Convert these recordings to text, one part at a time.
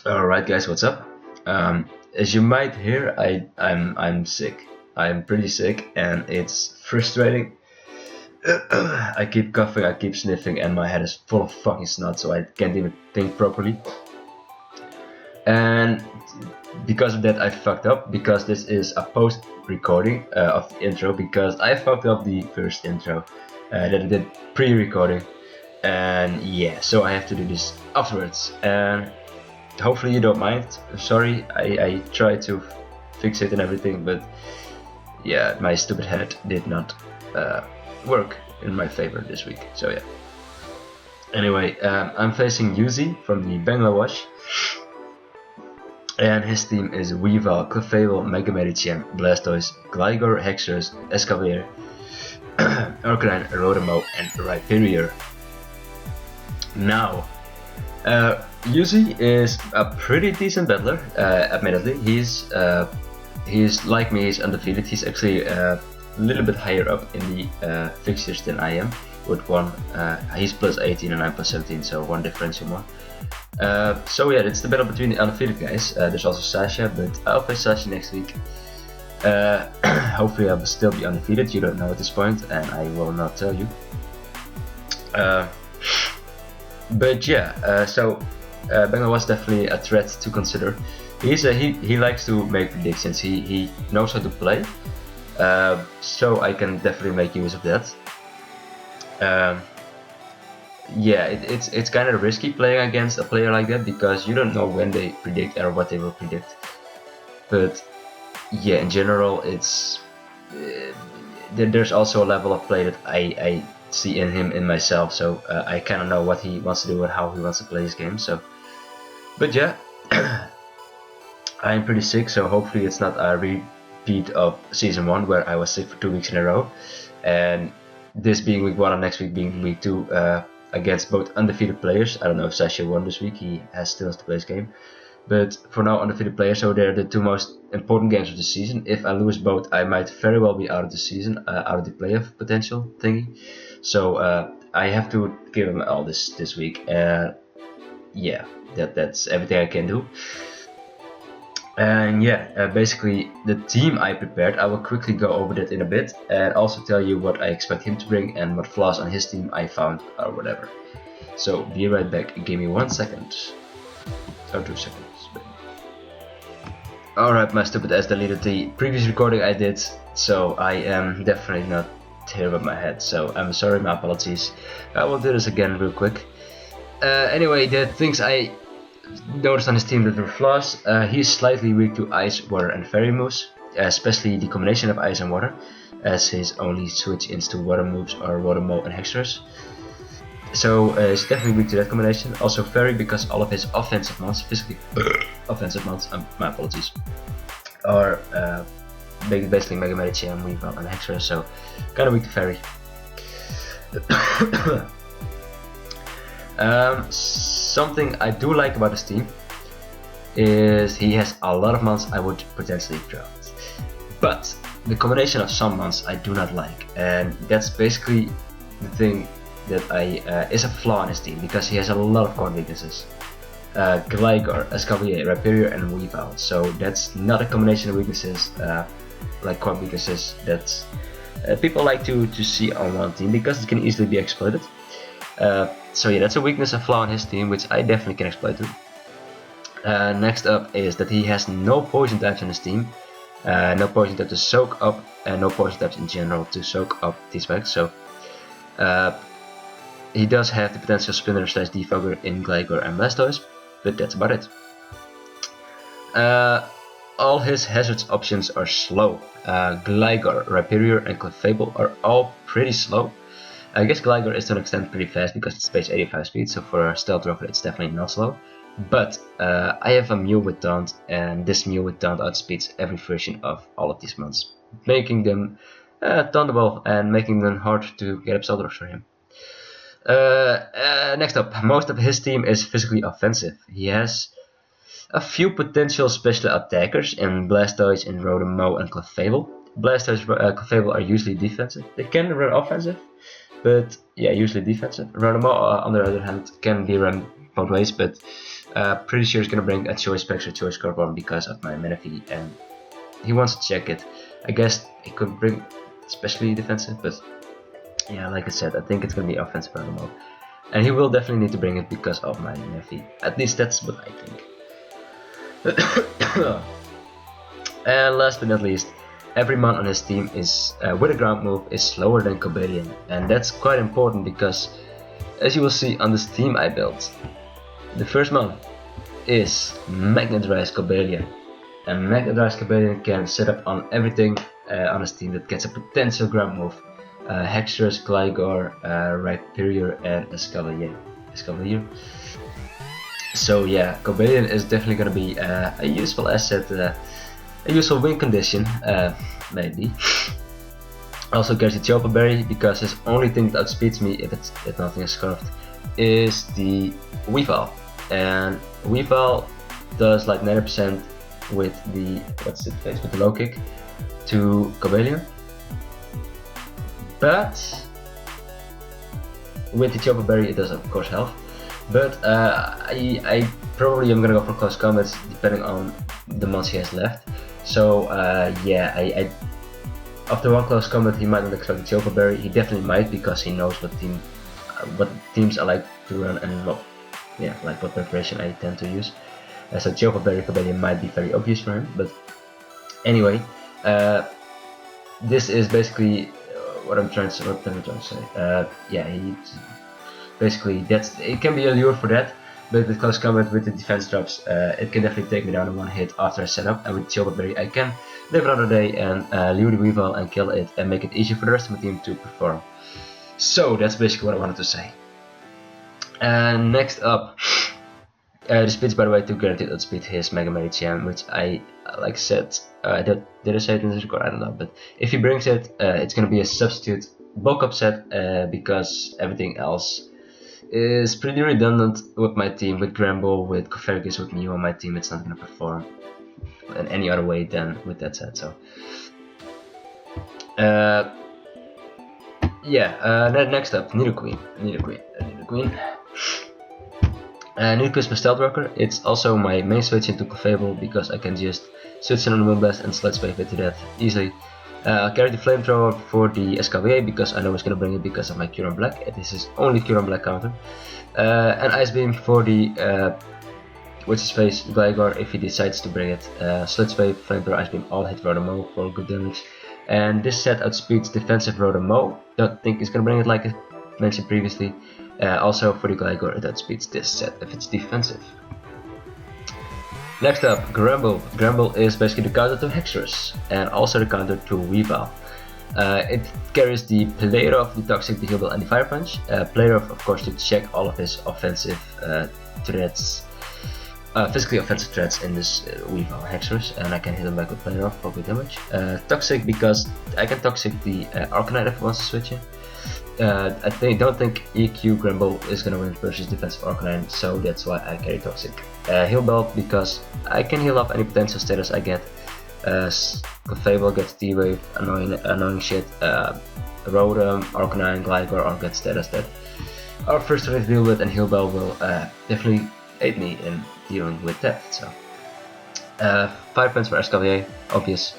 Alright guys, what's up? As you might hear, I'm sick. I'm pretty sick and it's frustrating. I keep coughing, I keep sniffing, and my head is full of fucking snot, so I can't even think properly. And because of that I fucked up, because this is a post recording of the intro, because I fucked up the first intro that I did pre-recording. And yeah, so I have to do this afterwards. And hopefully you don't mind. Sorry, I tried to fix it and everything, but yeah, my stupid head did not work in my favor this week. So yeah. Anyway, I'm facing Yuzi from the Bangla Wash, and his team is Weavile, Clefable, Megamedicham, Blastoise, Gligar, Hexerus, Escavalier, Arcanine, Rodemo, and Rhyperior. Now, Yuzi is a pretty decent battler, admittedly. He's like me, he's undefeated. He's actually a little bit higher up in the fixtures than I am, with one. He's plus 18 and I'm plus 17, so one differential more. So yeah, it's the battle between the undefeated guys. There's also Sasha, but I'll face Sasha next week. Hopefully I will still be undefeated. You don't know at this point, and I will not tell you. But yeah, so Bangla was definitely a threat to consider. He likes to make predictions. He knows how to play, so I can definitely make use of that. Yeah, it's kind of risky playing against a player like that, because you don't know when they predict or what they will predict. But yeah, in general, it's there's also a level of play that I see in him, in myself, so I kind of know what he wants to do and how he wants to play his game. So, but yeah, I'm pretty sick, so hopefully it's not a repeat of season 1 where I was sick for 2 weeks in a row, and this being week 1 and next week being week 2 against both undefeated players. I don't know if Sasha won this week, he still has to play his game, but for now undefeated players, so they're the two most important games of the season. If I lose both, I might very well be out of the season, out of the playoff potential thingy. So I have to give him all this week. Yeah, that's everything I can do. And yeah, basically the team I prepared, I will quickly go over that in a bit, and also tell you what I expect him to bring and what flaws on his team I found or whatever. So be right back, give me 1 second. Or 2 seconds. Alright, my stupid ass deleted the previous recording I did, so I am definitely not here with my head, so I'm sorry, my apologies. I will do this again real quick. Anyway, the things I noticed on his team that were flaws: he's slightly weak to Ice, Water and Fairy moves, especially the combination of Ice and Water, as his only switch-ins to Water moves are Rodemo and Hexerus. So he's definitely weak to that combination. Also Fairy, because all of his offensive mounts, physically offensive mounts, my apologies, are basically Megamedicham, Weavile and Hexerus, so kind of weak to Fairy. Something I do like about his team is he has a lot of mounts I would potentially draft, but the combination of some mounts I do not like, and that's basically the thing that is a flaw in his team, because he has a lot of core weaknesses. Gligar, Escavalier, Rhyperior and Weavile, so that's not a combination of weaknesses, like core weaknesses that people like to see on one team, because it can easily be exploited. So yeah, that's a weakness, a flaw in his team, which I definitely can exploit too. Next up is that he has no poison types in his team, no poison type to soak up, and no poison types in general to soak up these specs. So he does have the potential Spinner / Defogger in Gligar and Blastoise, but that's about it. All his hazards options are slow. Gligar, Rhyperior and Clefable are all pretty slow. I guess Gligar is to an extent pretty fast because it's base 85 speed, so for a stealth rocket it's definitely not slow. But I have a Mew with Taunt, and this Mew with Taunt outspeeds every version of all of these mounts, making them tauntable and making them hard to get up Stealth for him. Next up, most of his team is physically offensive. He has a few potential special attackers in Blastoise, in Rodemo and Clefable. Blastoise, Clefable are usually defensive. They can run offensive, but yeah, usually defensive. Rodemo, on the other hand, can be run both ways, but Pretty sure he's gonna bring a choice specs or choice carbon because of my Menifee, and he wants to check it. I guess he could bring especially defensive, but yeah, like I said, I think it's gonna be offensive random mode. And he will definitely need to bring it because of my Menifee. At least that's what I think. And last but not least, every mon on his team is with a ground move is slower than Cobalion, and that's quite important because, as you will see on this team I built, the first mon is Magnetized Cobalion, and Magnetized Cobalion can set up on everything on his team that gets a potential ground move. Hexerus, Gligar, Rhyperior, and Escavalier. So yeah, Cobalion is definitely gonna be a useful asset, a useful win condition, maybe. Also carries the Chopa Berry because his only thing that outspeeds me if nothing is scarfed is the Weavile, and Weavile does like 90% with the with the low kick to Cobalion. But with the Chopa Berry it does of course help. But I probably am gonna go for close combats depending on the mons he has left. So yeah, I after one close combat he might not expect the Chopa Berry. He definitely might because he knows what teams I like to run and what preparation I tend to use. So Chopa Berry Cobalion might be very obvious for him. But anyway, this is basically what I'm trying to say. Yeah, he basically it can be a lure for that, but with close combat with the defense drops, it can definitely take me down in one hit after I set up. And with Chopa Berry, I can live another day and lure the Weavile and kill it and make it easier for the rest of my team to perform. So that's basically what I wanted to say. And next up, the speeds, by the way, to guaranteed outspeed his Mega Maritian, which I like said. Did I say it in this record? I don't know, but if he brings it, it's gonna be a substitute bulk up set because everything else is pretty redundant with my team. With Gramble, with Kofergus, with Mew on my team, it's not gonna perform in any other way than with that set. So yeah. Next up, Nidoqueen. Nidoqueen is my Stealth Rocker. It's also my main switch into Clefable because I can just switch in on the Moonblast and Sludge Wave it to death easily. I'll carry the Flamethrower for the Escavalier because I know it's gonna bring it because of my Cure on Black. This is only Cure on Black counter. And Ice Beam for the What's-His-Face Gligar if he decides to bring it. Sludge Wave, Flamethrower, Ice Beam all hit Rotom for good damage. And this set outspeeds defensive Rotom. Don't think it's gonna bring it like I mentioned previously. Also for the Gligar, it outspeeds this set if it's defensive. Next up, Gramble. Gramble is basically the counter to Hexerus and also the counter to Weavile. It carries the Play Rough, the Toxic, the Heal Bell, and the Fire Punch. Play Rough, of course, to check all of his offensive threats, physically offensive threats in this Weavile Hexerus, and I can hit him back with Play Rough for good damage. Toxic because I can Toxic the Arcanine if he wants to switch in. I don't think EQ Gramble is gonna win versus defensive Arcanine, so that's why I carry Toxic. Heal Bell because I can heal up any potential status I get. Clefable gets T-Wave, annoying shit. Rotom, Arcanine, Gligar all get status that are first to deal with, and Heal Bell will definitely aid me in dealing with that. So 5 points for Escavalier, obvious.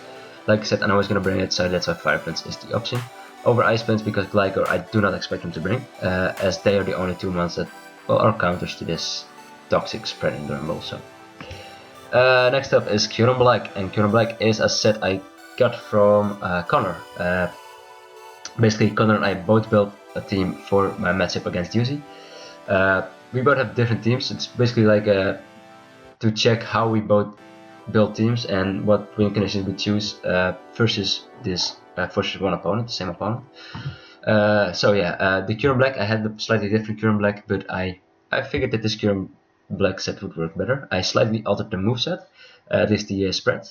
Like I said, I know he's gonna bring it, so that's why Fire Punch is the option. Over Ice Punch because Gligar I do not expect him to bring, as they are the only two ones that are counters to this Toxic spreading Gramble. So next up is Cure on Black, and Cure on Black is a set I got from Connor. Basically, Connor and I both built a team for my matchup against Yuzi. We both have different teams. It's basically like to check how we both build teams and what win conditions we choose versus one opponent, the same opponent. So yeah, the Cure on Black, I had a slightly different Cure on Black, but I figured that this Cure on Black set would work better. I slightly altered the moveset, at least the spread.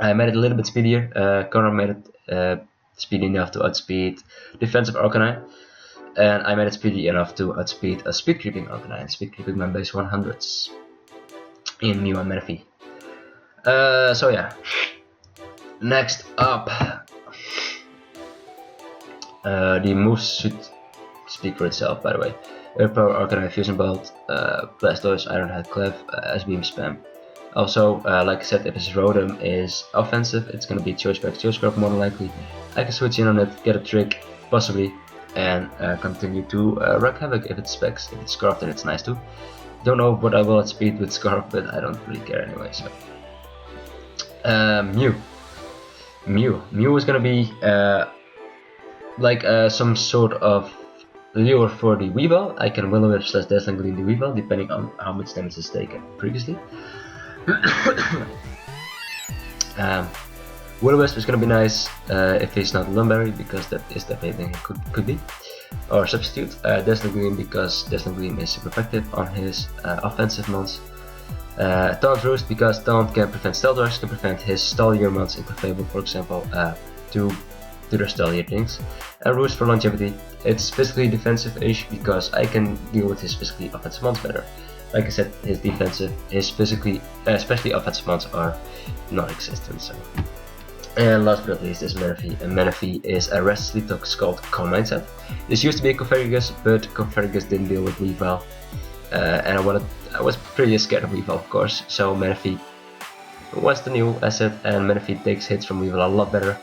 I made it a little bit speedier. Connor made it speedy enough to outspeed defensive Arcanine, and I made it speedy enough to outspeed a speed creeping Arcanine, speed creeping my base 100s in Mew and Menifee. So yeah. Next up, the moves should speak for itself, by the way. Air Power, Arcanine, Fusion Bolt, Blastoise, Iron Head, Clef, S-Beam, Spam. Also, like I said, if his Rotom is offensive, it's gonna be Choice Spark, Choice Scarf more than likely. I can switch in on it, get a trick, possibly, and continue to wreak havoc if it's Specs. If it's Scarf, then it's nice too. Don't know what I will at speed with Scarf, but I don't really care anyway. So, Mew is gonna be like some sort of lure for the Weavile. I can Will-O-Wisp / Dazzling Gleam the Weavile, depending on how much damage is taken previously. Will-O-Wisp is gonna be nice if he's not Lumberry, because that is the thing he could be. Or substitute Dazzling Gleam, because Dazzling Gleam is super effective on his offensive mons. Taunt Roost, because Taunt can prevent Stealth Rush, can prevent his Stall-Year mons in Clefable, for example, to do their Stall-Year things. And Roost for longevity. It's physically defensive-ish, because I can deal with his physically offensive mons better. Like I said, his physically, especially offensive mons are non-existent. So. And last but not least is Manaphy, and Manaphy is a Restlessly Toxic called Calm Mindset. This used to be a Confergus, but Confergus didn't deal with Weavile, and I was pretty scared of Weavile, of course, so Manaphy was the new asset, and Manaphy takes hits from Weavile a lot better,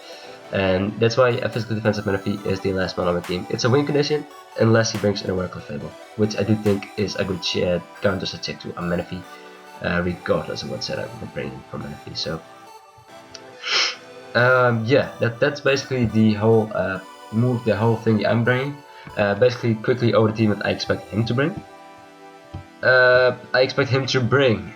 and that's why a physically defensive Manaphy is the last one on my team. It's a win condition, unless he brings in a Work Clefable, which I do think is a good counter check to a Manaphy, regardless of what set I would bring in for Manaphy. So. Yeah, that's basically the whole the whole thing I'm bringing. Basically, quickly over the team that I expect him to bring. I expect him to bring,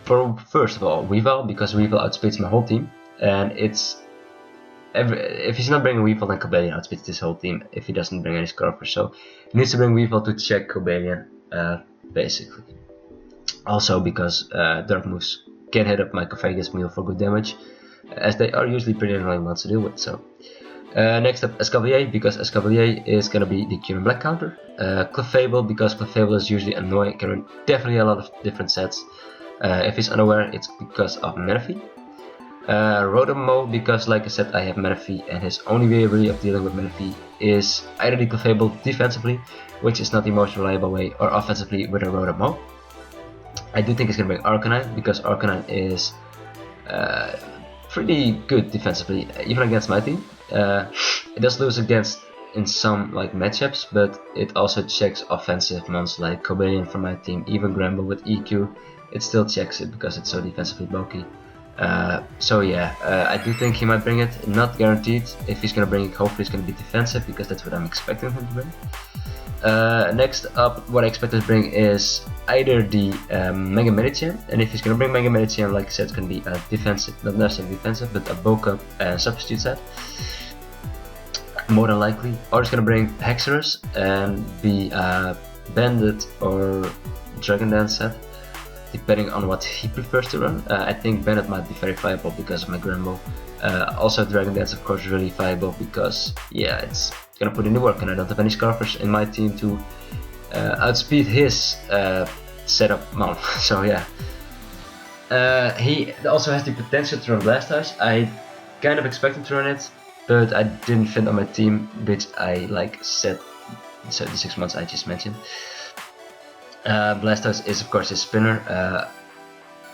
first of all, Weavile, because Weavile outspeeds my whole team, and if he's not bringing Weavile, then Cobalion outspeeds this whole team if he doesn't bring any Scarfers. So he needs to bring Weavile to check Cobalion, basically. Also because Dark moves can hit up my Confergus Meal for good damage, as they are usually pretty annoying ones to deal with. So next up, Escavalier, because Escavalier is gonna be the Curing Black counter. Clefable, because Clefable is usually annoying, can run definitely a lot of different sets. If he's unaware, it's because of Manaphy. Rotom, because like I said, I have Manaphy, and his only way really of dealing with Manaphy is either the Clefable defensively, which is not the most reliable way, or offensively with a Rotom. I do think he's gonna bring Arcanine, because Arcanine is pretty good defensively, even against my team. It does lose against in some like matchups, but it also checks offensive mons like Cobalion from my team, even Gramble with EQ. It still checks it because it's so defensively bulky. So yeah, I do think he might bring it, not guaranteed. If he's gonna bring it, hopefully it's gonna be defensive, because that's what I'm expecting him to bring. Next up, what I expect to bring is either the Mega Medicham, and if he's gonna bring Mega Medicham, like I said, it's gonna be a defensive, not necessarily defensive, but a bulk up and substitute set, more than likely. Or it's gonna bring Hexerus and be Bandit or Dragon Dance set, depending on what he prefers to run. I think Bandit might be very viable because of my Gramble. Also Dragon Dance, of course, really viable because, yeah, it's gonna put in the work, and I don't have any Scarfers in my team to outspeed his setup mom. So yeah, he also has the potential to run Blastoise. I kind of expected to run it, but I didn't fit on my team, which I like said, so the 6 months I just mentioned. Blastoise is of course his spinner,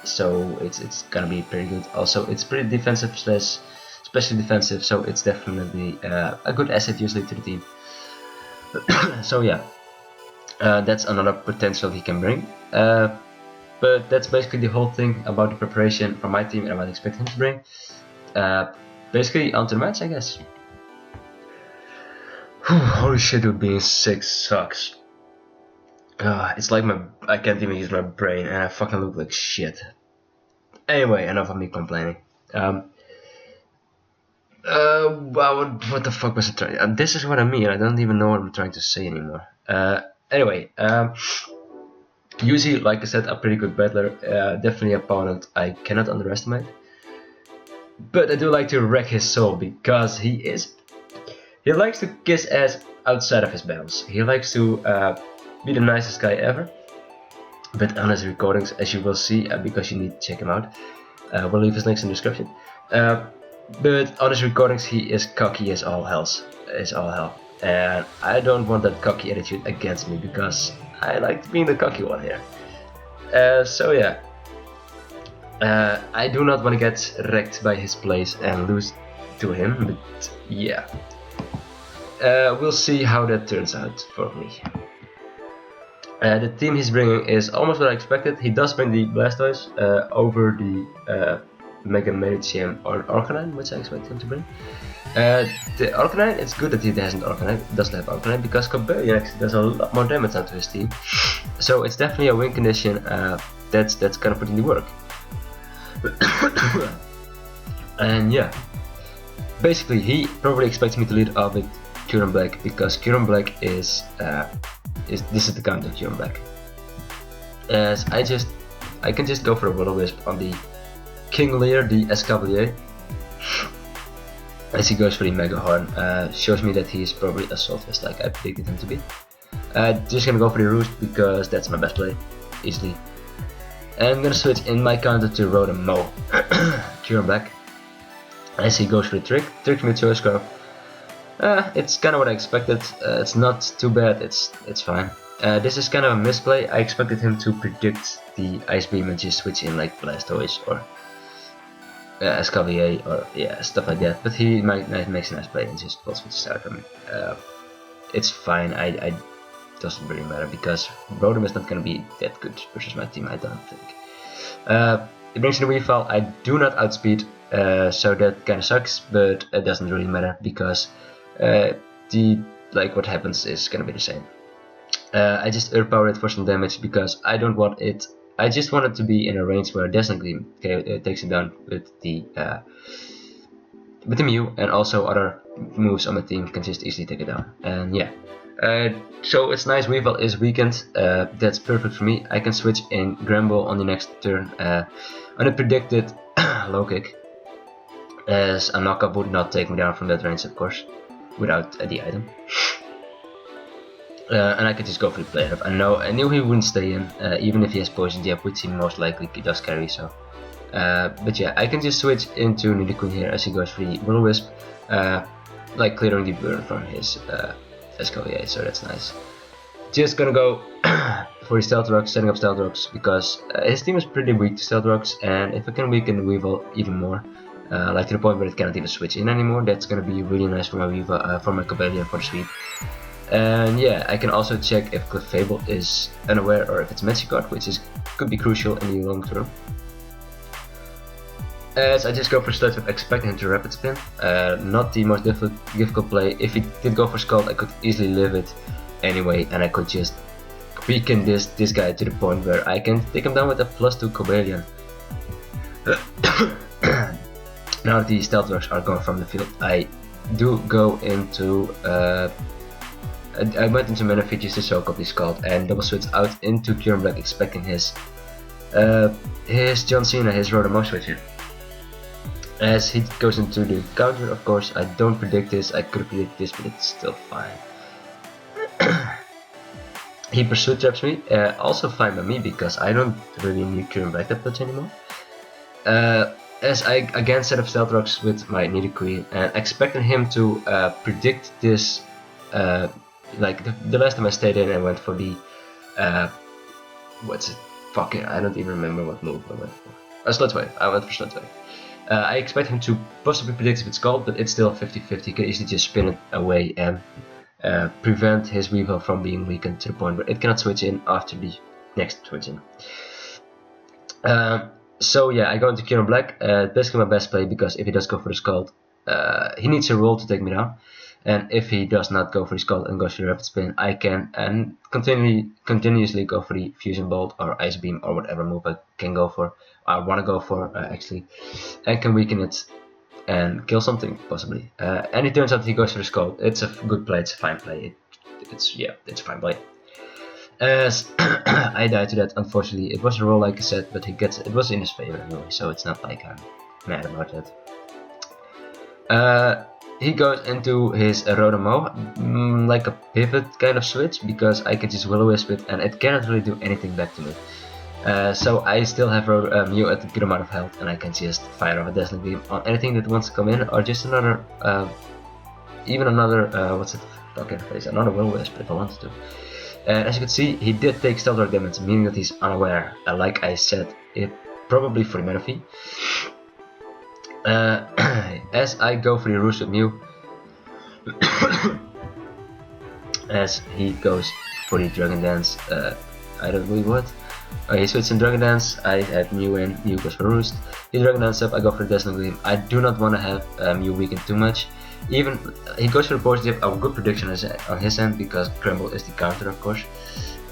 so it's gonna be pretty good. Also, it's pretty defensive / especially defensive, so it's definitely a good asset usually to the team. So yeah, that's another potential he can bring. But that's basically the whole thing about the preparation for my team and what I expect him to bring. Basically onto the match, I guess. Holy shit, dude, being sick sucks. It's like I can't even use my brain, and I fucking look like shit. Anyway, enough of me complaining. What the fuck was I trying? This is what I mean. I don't even know what I'm trying to say anymore. Anyway, Yuzi, like I said, a pretty good battler. Definitely an opponent I cannot underestimate. But I do like to wreck his soul, because he likes to kiss ass outside of his battles. He likes to be the nicest guy ever. But on his recordings, as you will see, because you need to check him out, we'll leave his links in the description. But on his recordings, he is cocky as all hell. and I don't want that cocky attitude against me because I like being the cocky one here. So yeah, I do not want to get wrecked by his plays and lose to him, but yeah, we'll see how that turns out for me. The team he's bringing is almost what I expected. He does bring the Blastoise over the Mega Medicham or Arcanine, which I expect him to bring. The Arcanine, it's good that he doesn't have Arcanine, because Cobalion actually does a lot more damage onto his team. So it's definitely a win condition that's gonna put in the work. And yeah, basically he probably expects me to lead off with Kyurem Black, because Kyurem Black is this is the counter of Kyurem Black. As I can just go for a Will-O-Wisp on the King Lear, the Escavalier, as he goes for the Mega Horn. Shows me that he is probably a Saltfist like I predicted him to be. Just gonna go for the Roost because that's my best play, easily. And I'm gonna switch in my counter to Rotom-Mow, Kyurem Black, as he goes for the Trick me to a Scarf. It's kind of what I expected. It's not too bad, it's fine. This is kind of a misplay. I expected him to predict the Ice Beam and just switch in like Blastoise or Escavalier or yeah, stuff like that. But he makes a nice play and just full switches out. It's fine. I doesn't really matter because Rotom is not gonna be that good versus my team, I don't think. It brings in the Weavile. I do not outspeed, so that kinda sucks, but it doesn't really matter because what happens is gonna be the same. I just overpower it for some damage because I don't want it. I just want it to be in a range where Dazzling Gleam takes it down with the Mew, and also other moves on my team can just easily take it down. And yeah, so it's nice. Weavile is weakened. That's perfect for me. I can switch in Granbull on the next turn on a predicted low kick, as a knockup would not take me down from that range, of course, without the item. And I could just go for the play off. I knew he wouldn't stay in, even if he has Poison Jab, which he most likely does carry. So, but yeah, I can just switch into Nidoqueen here as he goes for the Will-O-Wisp, like clearing the burn from his Escavalier. So that's nice. Just gonna go for his Stealth Rocks, setting up Stealth Rocks because his team is pretty weak to Stealth Rocks, and if I can weaken Weavile even more, like to the point where it cannot even switch in anymore, that's gonna be really nice for my Weavile, for my Cobalion for the sweep. And yeah, I can also check if Clefable is unaware or if it's Magikarp, which could be crucial in the long term. As I just go for Sludge Wave, expecting him to Rapid Spin. Not the most difficult play. If he did go for Scald, I could easily live it anyway, and I could just weaken this guy to the point where I can take him down with a +2 Cobalion. Now that the Stealth Rocks are gone from the field, I do go into I went into Mana Features to soak up the Scald and double switch out into Kyurem Black, expecting his John Cena, his Rotom-Mow switch here. As he goes into the counter, of course, I don't predict this. I could predict this, but it's still fine. He Pursuit Traps me, also fine by me because I don't really need Kyurem Black that much anymore. As I again set up Stealth Rocks with my Nidoqueen and expecting him to predict this. Like the last time I stayed in, I went for the what's it? Fuck it, I don't even remember what move I went for. Sludge Wave. I went for Sludge Wave. I expect him to possibly predict it with Scald, but it's still 50-50. He can easily just spin it away and prevent his Weavile from being weakened to the point where it cannot switch in after the next switching. So yeah, I go into Kyurem Black. Basically my best play because if he does go for the Scald, he needs a roll to take me down. And if he does not go for the Scald and goes for the Rapid Spin, I can continuously go for the Fusion Bolt or Ice Beam or whatever move I can go for. I want to go for actually, and can weaken it and kill something possibly. And it turns out he goes for the Scald. It's a good play. It's a fine play. It's a fine play. As I died to that, unfortunately. It was a roll like I said, but it was in his favor anyway, so it's not like I'm mad about that. He goes into his Rotom-Mow, like a pivot kind of switch, because I can just Will-O-Wisp it and it cannot really do anything back to me. So I still have Mew at a good amount of health, and I can just fire off a Dazzling Beam on anything that wants to come in, or just another, even another, Fuck in the face. Another will-wisp if I wanted to. And as you can see, he did take stealth rock damage, meaning that he's unaware. Like I said, it probably for the mana fee. As I go for the roost with Mew, as he goes for the Dragon Dance, I don't really what. He switched in Dragon Dance, I have Mew in, Mew goes for Roost. He Dragon Dance up, I go for the Dazzling Gleam. I do not want to have Mew weaken too much. Even he goes for the Poison Dip, a good prediction on his end because Crumble is the counter, of course.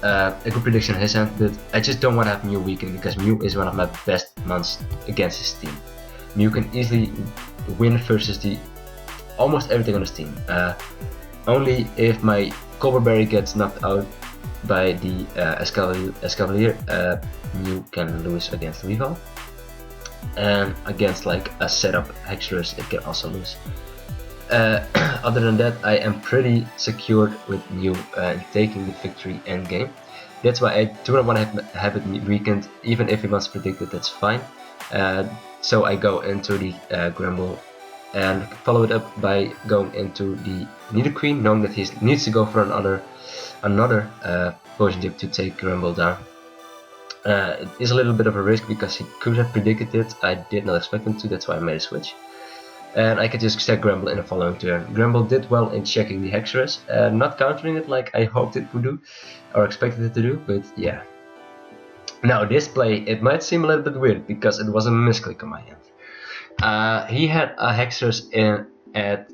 A good prediction on his end, but I just don't want to have Mew weaken because Mew is one of my best mons against his team. Mew can easily win versus almost everything on his team. Only if my Cobbleberry gets knocked out by the Escavalier, Mew can lose against Weavile. And against like a setup Hexerus, it can also lose. Other than that, I am pretty secured with Mew taking the victory endgame. That's why I do not want to have it weakened, even if he wants to predict it, that's fine. So I go into the Grimble and follow it up by going into the Nidoqueen, knowing that he needs to go for another Poison Dip to take Grimble down. It is a little bit of a risk because he could have predicted it. I did not expect him to, that's why I made a switch. And I could just stack Grimble in the following turn. Grimble did well in checking the Hexerus, not countering it like I hoped it would do, or expected it to do, but yeah. Now this play, it might seem a little bit weird because it was a misclick on my end. He had a Hexerus at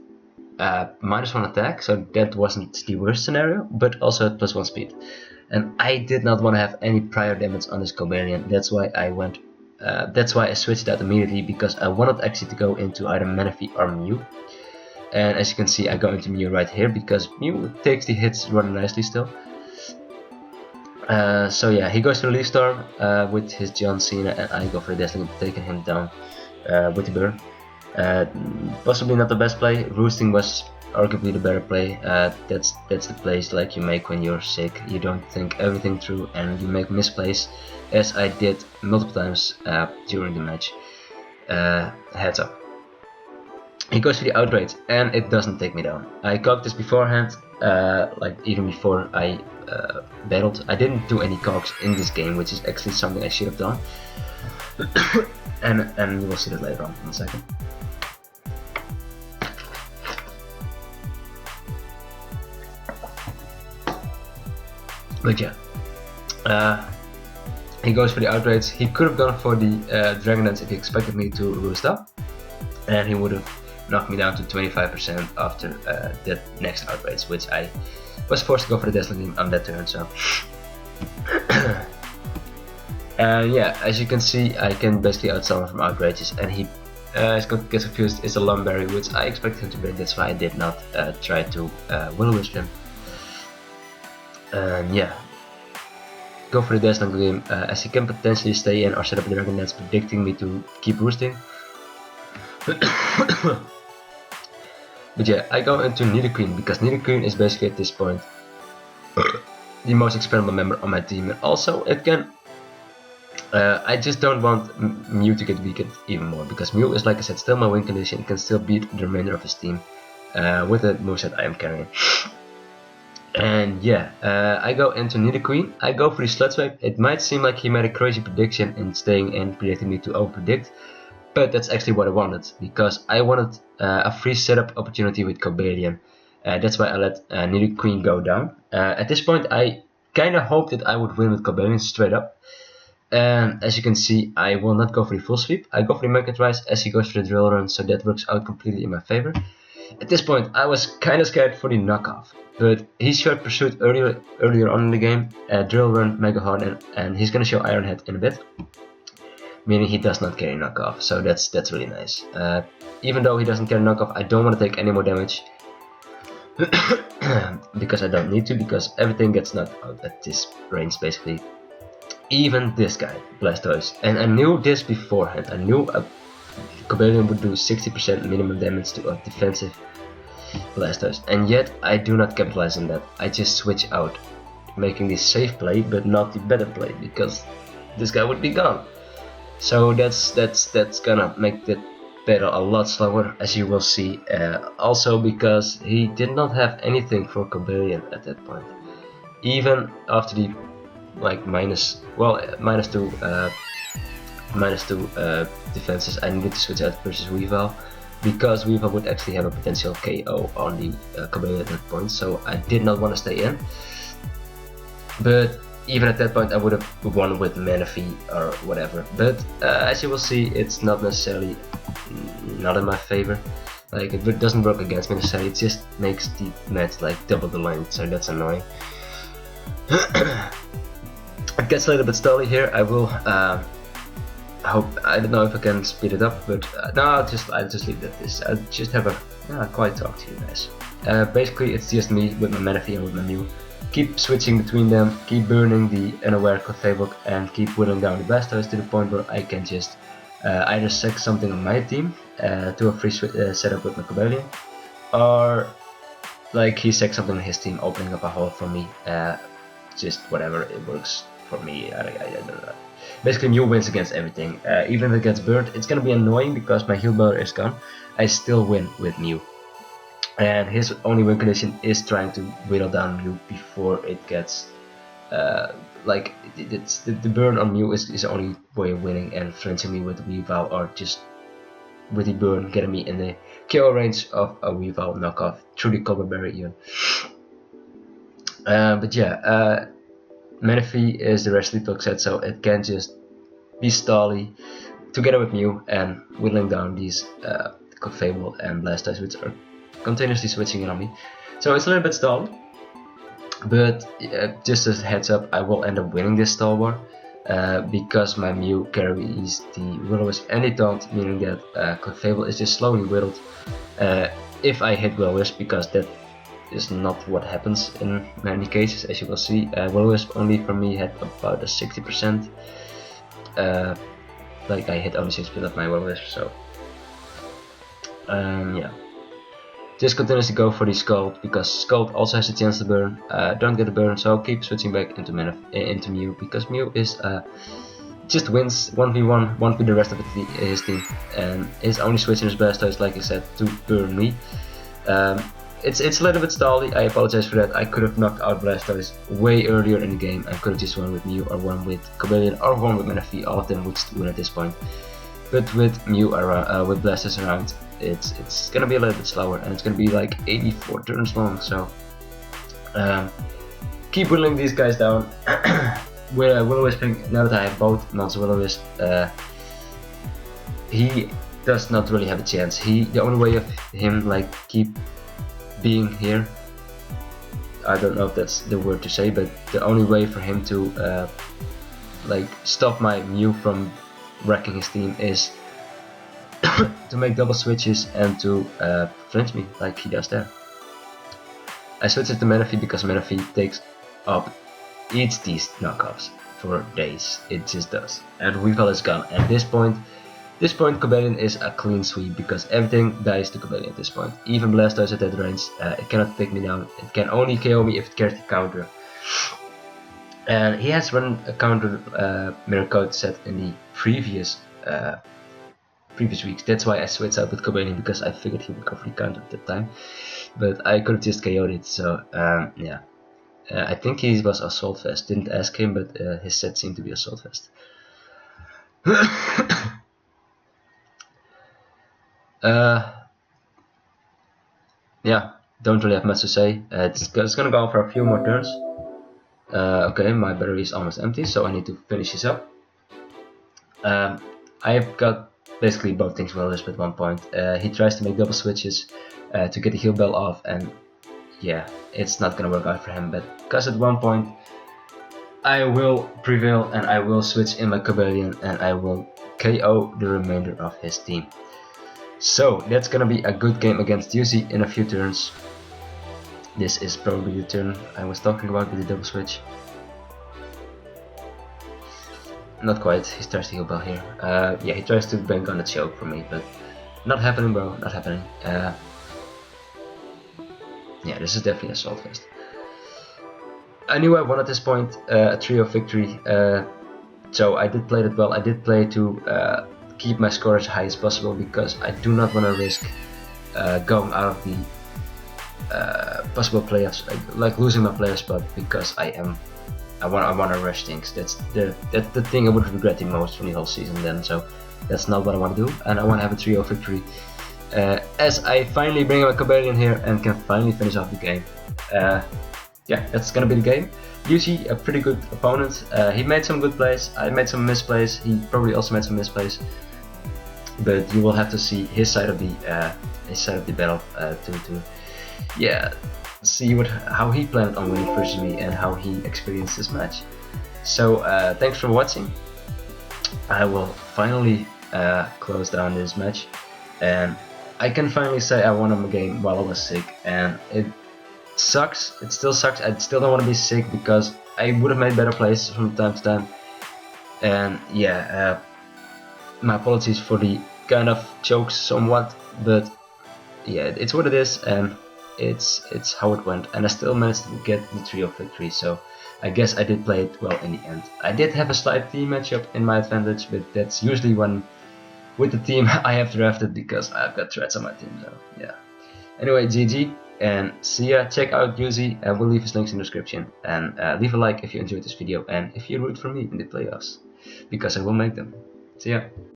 -1 attack, so that wasn't the worst scenario, but also at +1 speed. And I did not want to have any prior damage on this Cobalion, that's why I switched out immediately, because I wanted actually to go into either Manaphy or Mew. And as you can see, I go into Mew right here because Mew takes the hits rather nicely still. So yeah, he goes for the Leaf Storm with his John Cena, and I go for the Dazzling, taking him down with the burn. Possibly not the best play. Roosting was arguably the better play. That's the plays like you make when you're sick. You don't think everything through and you make misplays, as I did multiple times during the match. Heads up. He goes for the Outrage and it doesn't take me down. I cocked this beforehand, like even before I battled. I didn't do any cogs in this game, which is actually something I should have done. and you will see that later on in a second. But yeah, he goes for the Outrage. He could have gone for the Dragon Dance if he expected me to roost up, and he would have knocked me down to 25% after that next Outrage, which I was forced to go for the Dazzling Gleam on that turn. So, yeah, as you can see, I can basically outsell him from Outrages, and he gets confused. It's a Lumberry, which I expected him to break. That's why I did not try to Will-O-Wisp him. Yeah, go for the Dazzling Gleam, as he can potentially stay in or set up a Dragon Dance, predicting me to keep roosting. But yeah, I go into Nidoqueen because Nidoqueen is basically at this point the most expendable member on my team, and also it can. I just don't want Mew to get weakened even more, because Mew is, like I said, still my win condition. It can still beat the remainder of his team with the moveset I am carrying. And yeah, I go into Nidoqueen. I go for the Sludge Wave. It might seem like he made a crazy prediction in staying in, predicting me to over-predict, but that's actually what I wanted, because I wanted a free setup opportunity with Cobalion. That's why I let Nidoqueen go down. At this point, I kind of hoped that I would win with Cobalion straight up. And as you can see, I will not go for the full sweep. I go for the Magnet Rise as he goes for the Drill Run, so that works out completely in my favor. At this point, I was kind of scared for the knockoff, but he showed Pursuit earlier on in the game, Drill Run, Mega Horn, and he's gonna show Iron Head in a bit, meaning he does not carry knockoff, so that's really nice. Even though he doesn't carry knockoff, I don't want to take any more damage, because I don't need to, because everything gets knocked out at this range basically. Even this guy, Blastoise, and I knew this beforehand. I knew a Cobalion would do 60% minimum damage to a defensive Blastoise, and yet I do not capitalize on that. I just switch out, making the safe play but not the better play, because this guy would be gone. So that's gonna make that battle a lot slower, as you will see. Also because he did not have anything for Cobalion at that point. Even after the like minus two defenses, I needed to switch out versus Weavile, because Weavile would actually have a potential KO on the Cobalion at that point, so I did not want to stay in. But even at that point I would have won with Manaphy or whatever, but as you will see, it's not necessarily not in my favor. Like, it doesn't work against me necessarily, it just makes the match like double the length, so that's annoying. It gets a little bit stally here. I will I don't know if I can speed it up, but no, I'll just leave it at this. I'll just have a quiet talk to you guys. Basically it's just me with my Manaphy and with my Mew. Keep switching between them, keep burning the unaware Clefable, and keep whittling down the Blastoise to the point where I can just either sack something on my team to a free setup with my Cobalion, or like he sacks something on his team, opening up a hole for me. Just whatever, it works for me. I don't know. Basically Mew wins against everything. Even if it gets burnt, it's gonna be annoying because my heal bar is gone. I still win with Mew. And his only win condition is trying to whittle down Mew before it gets like the burn on Mew is the only way of winning, and flinching me with Weavile or just with the burn getting me in the KO range of a Weavile knockoff through the Cobble Berry even. But yeah, Manaphy is the rest Sleepwalk set, so it can just be stally together with Mew and whittling down these Clefable and Blastoise, which are continuously switching in on me. So it's a little bit stalled, but just as a heads up, I will end up winning this stall war because my Mew carries the Will-O-Wisp and the Taunt, meaning that Clefable is just slowly whittled if I hit Will-O-Wisp, because that is not what happens in many cases, as you will see. Will-O-Wisp only for me had about a 60%. Like, I hit only 6% of my Will-O-Wisp, so yeah. Just continuously go for the Scald, because Scald also has a chance to burn. Don't get a burn, so keep switching back into Mew, because Mew is just wins 1v1, 1v the rest of his team, and is only switching his Blastoise, like I said, to burn me. It's a little bit stally, I apologize for that. I could have knocked out Blastoise way earlier in the game. I could have just won with Mew, or won with Cobalion, or won with Manaphy. All of them would win at this point. But with Mew around, with Blastoise around, it's gonna be a little bit slower, and it's gonna be like 84 turns long. So keep whittling these guys down. With Will-O-Wisping, now that I have both Mons Will-O-Wisp, he does not really have a chance. The only way of him like keep being here, I don't know if that's the word to say, but the only way for him to like stop my Mew from wrecking his team is to make double switches and to flinch me like he does there. I switched to Manaphy because Manaphy eats these knockoffs for days. It just does. And Weavile is gone. At this point Cobalion is a clean sweep, because everything dies to Cobalion at this point. Even Blastoise at that range, it cannot take me down. It can only KO me if it carries the counter. And he has run a counter mirror code set in the previous weeks. That's why I switched out with Cobalion, because I figured he would go for the counter at that time. But I could have just KO'd it, so yeah. I think he was Assault Vest. Didn't ask him, but his set seemed to be Assault Vest. Yeah, don't really have much to say. It's gonna go for a few more turns. Okay, my battery is almost empty, so I need to finish this up. I've got basically both things Will-O-Wisp at one point. He tries to make double switches to get the heal bell off, and yeah, it's not gonna work out for him. But because at one point I will prevail, and I will switch in my Cobalion, and I will KO the remainder of his team. So that's gonna be a good game against Yuzi in a few turns. This is probably the turn I was talking about with the double switch. Not quite, he tries to heal bell here. Yeah, he tries to bank on the choke for me, but not happening, bro, not happening. Yeah, this is definitely Assault Vest. I knew I won at this point, a trio victory, so I did play it well. I did play to keep my score as high as possible, because I do not want to risk going out of the possible playoffs, like losing my playoff spot, because I want to rush things. That's the thing I would regret the most from the whole season then. So that's not what I want to do, and I want to have a 3-0 victory. As I finally bring up a Cambarian here and can finally finish off the game. Yeah, that's gonna be the game. Usually a pretty good opponent. He made some good plays, I made some misplays, he probably also made some misplays. But you will have to see his side of the battle to see how he planned on winning versus me and how he experienced this match. So thanks for watching. I will finally close down this match, and I can finally say I won a game while I was sick, and it sucks. It still sucks. I still don't want to be sick, because I would have made better plays from time to time. And yeah, my apologies for the kind of chokes somewhat, but yeah, it's what it is, and it's how it went. And I still managed to get the 3-0 victory, so I guess I did play it well in the end. I did have a slight team matchup in my advantage, but that's usually when with the team I have drafted, because I've got threats on my team. So yeah. Anyway, GG, and see ya. Check out Yuzi, and we'll leave his links in the description. And leave a like if you enjoyed this video, and if you root for me in the playoffs, because I will make them. See ya.